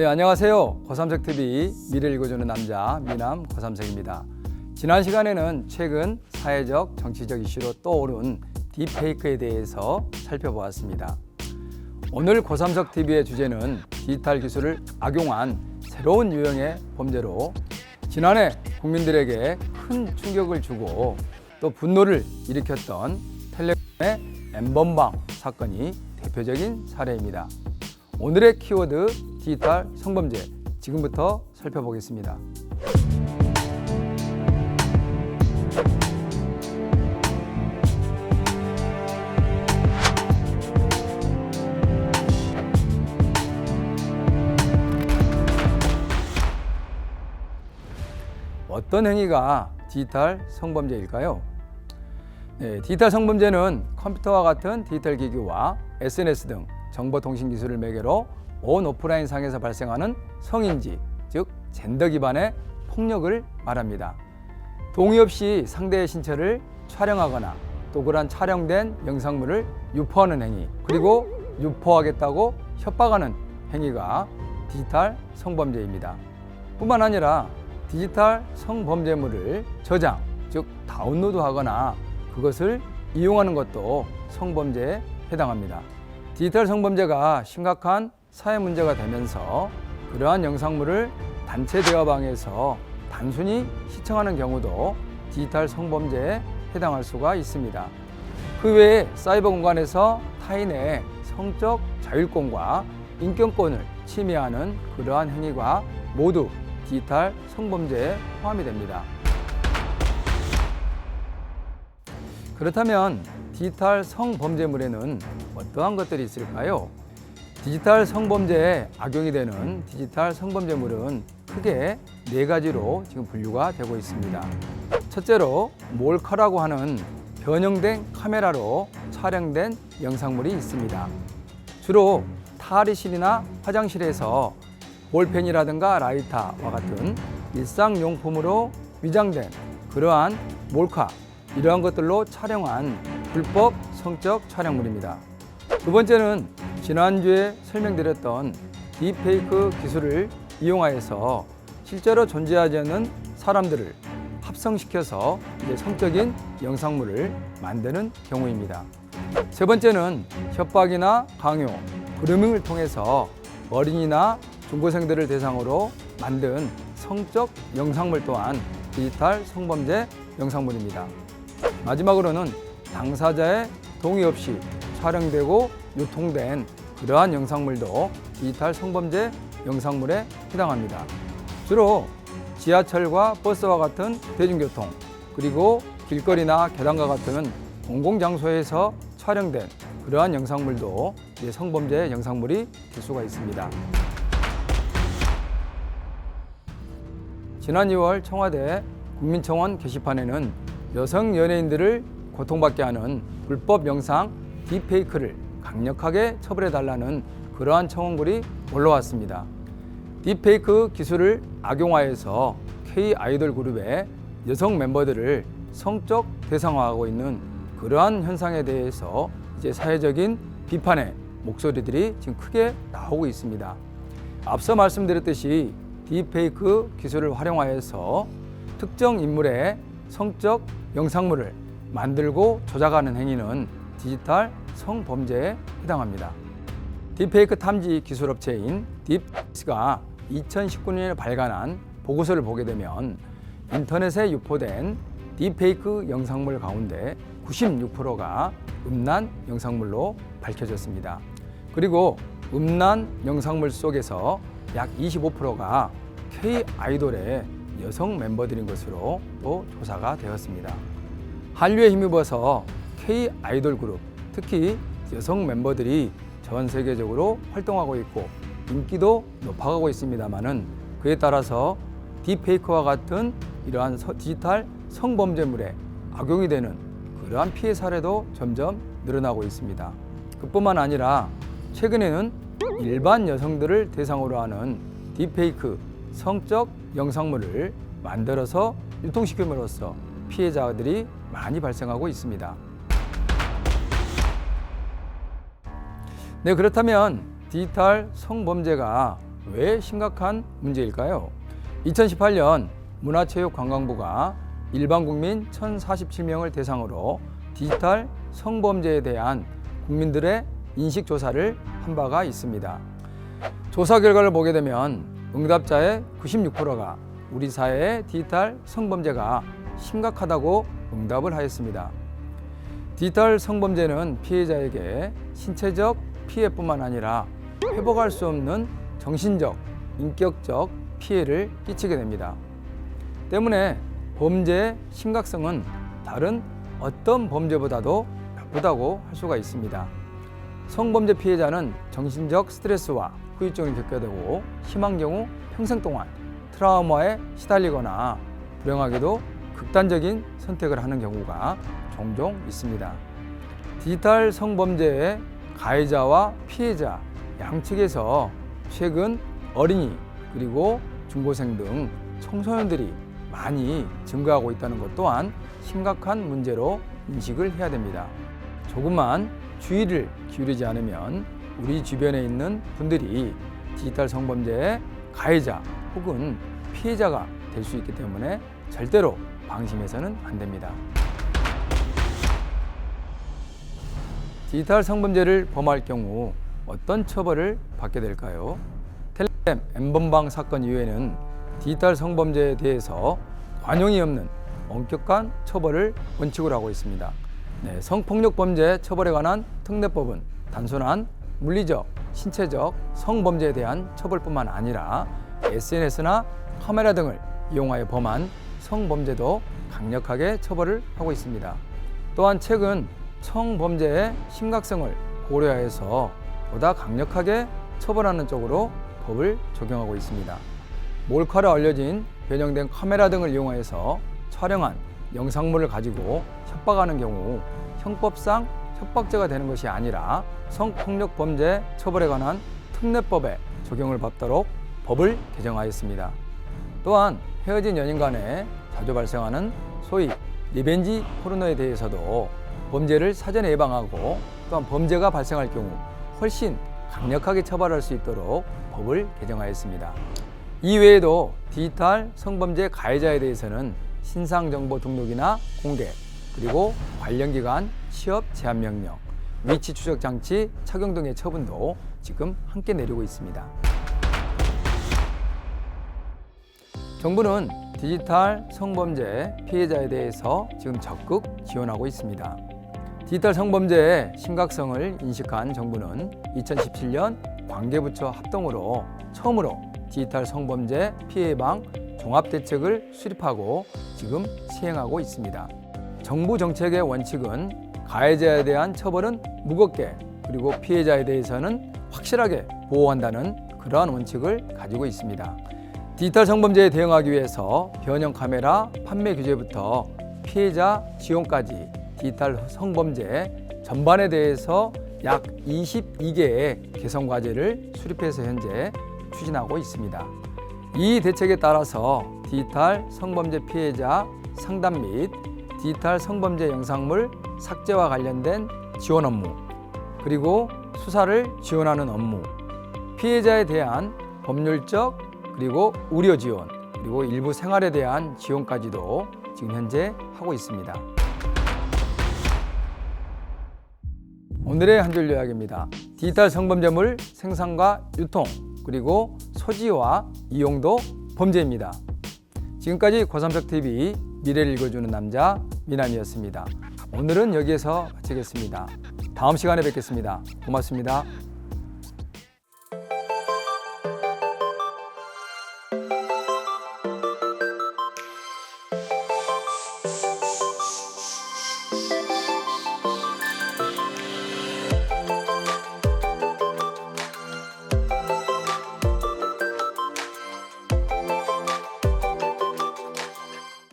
네, 안녕하세요. 고삼sekTV 미래를 읽어주는 남자 미남 고삼sek입니다. 지난 시간에는 최근 사회적, 정치적 이슈로 떠오른 딥페이크에 대해서 살펴보았습니다. 오늘 고삼sekTV의 주제는 디지털 기술을 악용한 새로운 유형의 범죄로 지난해 국민들에게 큰 충격을 주고 또 분노를 일으켰던 텔레그램의 N번방 사건이 대표적인 사례입니다. 오늘의 키워드 디지털 성범죄, 지금부터 살펴보겠습니다. 어떤 행위가 디지털 성범죄일까요? 네, 디지털 성범죄는 컴퓨터와 같은 디지털 기기와 SNS 등 정보통신기술을 매개로 온 오프라인 상에서 발생하는 성인지, 즉 젠더 기반의 폭력을 말합니다. 동의 없이 상대의 신체를 촬영하거나 또 그러한 촬영된 영상물을 유포하는 행위, 그리고 유포하겠다고 협박하는 행위가 디지털 성범죄입니다. 뿐만 아니라 디지털 성범죄물을 저장, 즉 다운로드하거나 그것을 이용하는 것도 성범죄에 해당합니다. 디지털 성범죄가 심각한 사회 문제가 되면서 그러한 영상물을 단체 대화방에서 단순히 시청하는 경우도 디지털 성범죄에 해당할 수가 있습니다. 그 외에 사이버 공간에서 타인의 성적 자율권과 인권권을 침해하는 그러한 행위가 모두 디지털 성범죄에 포함이 됩니다. 그렇다면 디지털 성범죄물에는 어떠한 것들이 있을까요? 디지털 성범죄에 악용이 되는 디지털 성범죄물은 크게 네 가지로 지금 분류가 되고 있습니다. 첫째로 몰카라고 하는 변형된 카메라로 촬영된 영상물이 있습니다. 주로 탈의실이나 화장실에서 볼펜이라든가 라이터와 같은 일상용품으로 위장된 그러한 몰카, 이러한 것들로 촬영한 불법 성적 촬영물입니다. 두 번째는 지난주에 설명드렸던 딥페이크 기술을 이용하여서 실제로 존재하지 않는 사람들을 합성시켜서 성적인 영상물을 만드는 경우입니다. 세 번째는 협박이나 강요, 그루밍을 통해서 어린이나 중고생들을 대상으로 만든 성적 영상물 또한 디지털 성범죄 영상물입니다. 마지막으로는 당사자의 동의 없이 촬영되고 유통된 그러한 영상물도 디지털 성범죄 영상물에 해당합니다. 주로 지하철과 버스와 같은 대중교통, 그리고 길거리나 계단과 같은 공공장소에서 촬영된 그러한 영상물도 성범죄 영상물이 될 수가 있습니다. 지난 2월 청와대 국민청원 게시판에는 여성 연예인들을 고통받게 하는 불법 영상 딥페이크를 강력하게 처벌해달라는 그러한 청원글이 올라왔습니다. 딥페이크 기술을 악용하여서 K-아이돌 그룹의 여성 멤버들을 성적 대상화하고 있는 그러한 현상에 대해서 사회적인 비판의 목소리들이 지금 크게 나오고 있습니다. 앞서 말씀드렸듯이 딥페이크 기술을 활용하여서 특정 인물의 성적 영상물을 만들고 조작하는 행위는 디지털 성범죄에 해당합니다. 딥페이크 탐지 기술업체인 딥스가 2019년에 발간한 보고서를 보게 되면 인터넷에 유포된 딥페이크 영상물 가운데 96%가 음란 영상물로 밝혀졌습니다. 그리고 음란 영상물 속에서 약 25%가 K-아이돌의 여성 멤버들인 것으로 또 조사가 되었습니다. 한류에 힘입어서 K-아이돌 그룹, 특히 여성 멤버들이 전 세계적으로 활동하고 있고 인기도 높아가고 있습니다만은 그에 따라서 딥페이크와 같은 이러한 디지털 성범죄물에 악용이 되는 그러한 피해 사례도 점점 늘어나고 있습니다. 그뿐만 아니라 최근에는 일반 여성들을 대상으로 하는 딥페이크 성적 영상물을 만들어서 유통시킴으로써 피해자들이 많이 발생하고 있습니다. 네, 그렇다면 디지털 성범죄가 왜 심각한 문제일까요? 2018년 문화체육관광부가 일반 국민 1,047명을 대상으로 디지털 성범죄에 대한 국민들의 인식조사를 한 바가 있습니다. 조사 결과를 보게 되면 응답자의 96%가 우리 사회의 디지털 성범죄가 심각하다고 응답을 하였습니다. 디지털 성범죄는 피해자에게 신체적 피해뿐만 아니라 회복할 수 없는 정신적, 인격적 피해를 끼치게 됩니다. 때문에 범죄의 심각성은 다른 어떤 범죄보다도 나쁘다고 할 수가 있습니다. 성범죄 피해자는 정신적 스트레스와 후유증을 겪게 되고 심한 경우 평생 동안 트라우마에 시달리거나 불행하게도 극단적인 선택을 하는 경우가 종종 있습니다. 디지털 성범죄의 가해자와 피해자 양측에서 최근 어린이 그리고 중고생 등 청소년들이 많이 증가하고 있다는 것 또한 심각한 문제로 인식을 해야 됩니다. 조금만 주의를 기울이지 않으면 우리 주변에 있는 분들이 디지털 성범죄의 가해자 혹은 피해자가 될 수 있기 때문에 절대로 방심해서는 안 됩니다. 디지털 성범죄를 범할 경우 어떤 처벌을 받게 될까요? 텔레그램 N번방 사건 이후에는 디지털 성범죄에 대해서 관용이 없는 엄격한 처벌을 원칙으로 하고 있습니다. 성폭력범죄 처벌에 관한 특례법은 단순한 물리적, 신체적 성범죄에 대한 처벌뿐만 아니라 SNS나 카메라 등을 이용하여 범한 성범죄도 강력하게 처벌을 하고 있습니다. 또한 최근 성범죄의 심각성을 고려해서 보다 강력하게 처벌하는 쪽으로 법을 적용하고 있습니다. 몰카로 알려진 변형된 카메라 등을 이용해서 촬영한 영상물을 가지고 협박하는 경우 형법상 협박죄가 되는 것이 아니라 성폭력 범죄 처벌에 관한 특례법에 적용을 받도록 법을 개정하였습니다. 또한 헤어진 연인 간에 자주 발생하는 소위 리벤지 포르노에 대해서도 범죄를 사전에 예방하고 또한 범죄가 발생할 경우 훨씬 강력하게 처벌할 수 있도록 법을 개정하였습니다. 이외에도 디지털 성범죄 가해자에 대해서는 신상정보 등록이나 공개, 그리고 관련 기관 취업 제한 명령, 위치 추적 장치 착용 등의 처분도 지금 함께 내리고 있습니다. 정부는 디지털 성범죄 피해자에 대해서 지금 적극 지원하고 있습니다. 디지털 성범죄의 심각성을 인식한 정부는 2017년 관계부처 합동으로 처음으로 디지털 성범죄 피해 예방 종합대책을 수립하고 지금 시행하고 있습니다. 정부 정책의 원칙은 가해자에 대한 처벌은 무겁게 그리고 피해자에 대해서는 확실하게 보호한다는 그러한 원칙을 가지고 있습니다. 디지털 성범죄에 대응하기 위해서 변형 카메라 판매 규제부터 피해자 지원까지 디지털 성범죄 전반에 대해서 약 22개의 개선 과제를 수립해서 현재 추진하고 있습니다. 이 대책에 따라서 디지털 성범죄 피해자 상담 및 디지털 성범죄 영상물 삭제와 관련된 지원 업무, 그리고 수사를 지원하는 업무, 피해자에 대한 법률적 그리고 의료 지원, 그리고 일부 생활에 대한 지원까지도 지금 현재 하고 있습니다. 오늘의 한 줄 요약입니다. 디지털 성범죄물 생산과 유통, 그리고 소지와 이용도 범죄입니다. 지금까지 고삼석TV 미래를 읽어주는 남자 미남이었습니다. 오늘은 여기에서 마치겠습니다. 다음 시간에 뵙겠습니다. 고맙습니다.